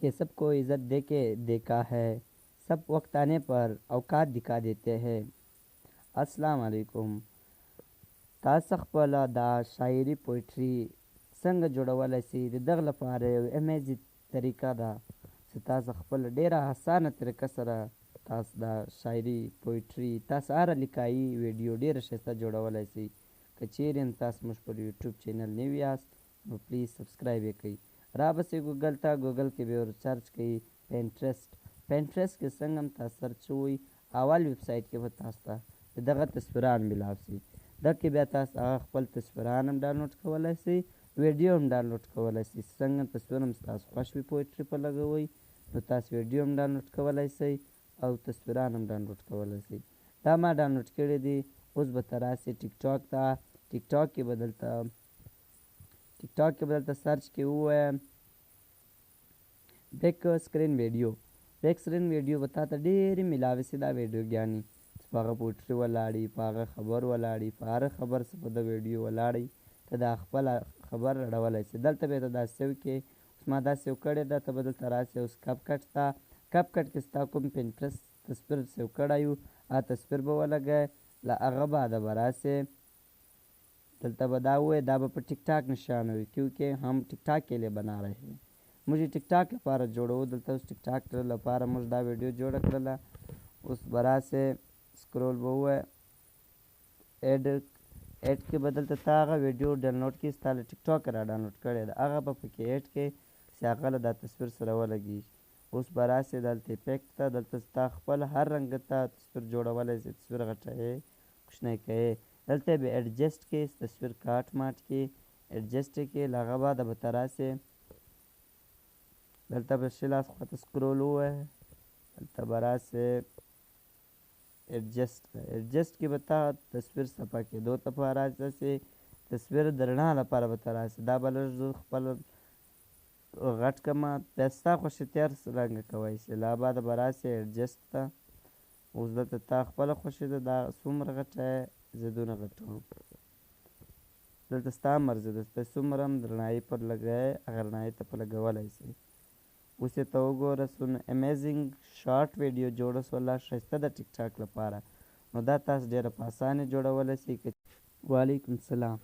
कि सबको इज़्ज़त दे के देखा है, सब वक्त आने पर औकात दिखा देते हैं। अस्सलाम वालेकुम। تاسو خپله دا شاعري پویټري څنګه جوړولی سئ؟ د دغه لپاره یو امیزي طریقه ده چې تاسو خپله ډېره اسانه طریقه سره تاسو دا شاعري پویټري تاسو هره لیکایي ویډیو ډېره ښایسته جوړولی سئ. که چیرې هم تاسو موږ پر یوټیوب چینل نوي یاست نو پلیز سبسکرایب یې کړئ. را به سئ ګوګل ته، ګوګل کې به ور سرچ کوئ پینټرسټ. پینټرسټ کې څنګه هم تاسو سرچ ووایئ اول ویبسایټ کې به تاسو ته د دغه تصویران میلاو سي. دغه بیا تاسو هغه خپل تصویران هم ډاونلوډ کولی سئ، ویډیو هم ډاونلوډ کولی سئ. څنګه تصویر هم ستاسو خوښ وي پویټري په لګوئ نو تاسو ویډیو هم ډاونلوډ کولی سئ او تصویران هم ډاونلوډ کولی سئ. دا ما ډاونلوډ کړي دي. اوس به ته راسئ ټیک ټاک ته. ټیک ټاک کې به دلته سرچ کې ووایم بیک سکرین ویډیو. بیک سکرین ویډیو به تا ته ډېرې میلاوې سي دا ویډیوګانې چې په هغه پویټري ولاړې، په هغه خبر ولاړې، په هر خبر څه په د ویډیو ولاړې. ته دا خپله خبر راوړلی سې. دلته به یې ته دا سیو کې. اوس ما دا سیو کړې ده. ته به دلته راسې اوس کپ کټ ته. کپ کټ کې ستا کوم پینټرسټ تصویر سیو کړی یو هغه تصویر به ولګوې. له هغه بعده به راسې دلته به دا ووایې دا به په ټیک ټاک نشان ہوئی کیونکہ ہم ٹک ٹاک کے لیے بنا رہے ہیں. مجھے ټیک ټاک لپاره جوړو. دلته اوس ټیک ټاک لپاره موږ دا ویډیو جوړه کړله. اوس به راسې سکرول به ووایې ایډ کې به دلته تا هغه ویډیو ډاونلوډ کړي ستا له ټیک ټاک را ډاونلوډ کړی ده هغه به پکې ایډ کړې چې هغه له دا تصویر سره ولګېږي. اوس به راسې دلته افیکټ ته. دلته ستا خپل هر رنګه ته تصویر جوړولی سې. تصویر غټوې کوچنی کوې. دلته به ایډجسټ کې تصویر کاټ ماټ کې ایډجسټ کې. له هغه بعده به ته راسې دلته به ښي لاس خواته سکرول ووایې. دلته به راسې ایډجسټ ته. ایډجسټ کې به تا تصویر صفحه کېدو ته په راسې. تصویر د رڼا لپاره به ته راسې. دا به لږ خپل غټ کړمه. بیا ستا خوښې تېر رنګه کوی سې. له بعده به راسې ایډجسټ ته. اوس دلته تا خپله خوښي ده دا څومره غټوې زه دونه غټوم. دلته ستا مرضي ده ته څومره هم رڼایي پر لګوې هغه رڼایي ته په لګولی سې. اوس یې ته وګوره څونه امیزنګ شارټ ویډیو جوړه سوله ښایسته ده ټیک ټاک لپاره. نو دا تاسو ډېره په اسانه جوړولی سئ. وعلیکم السلام.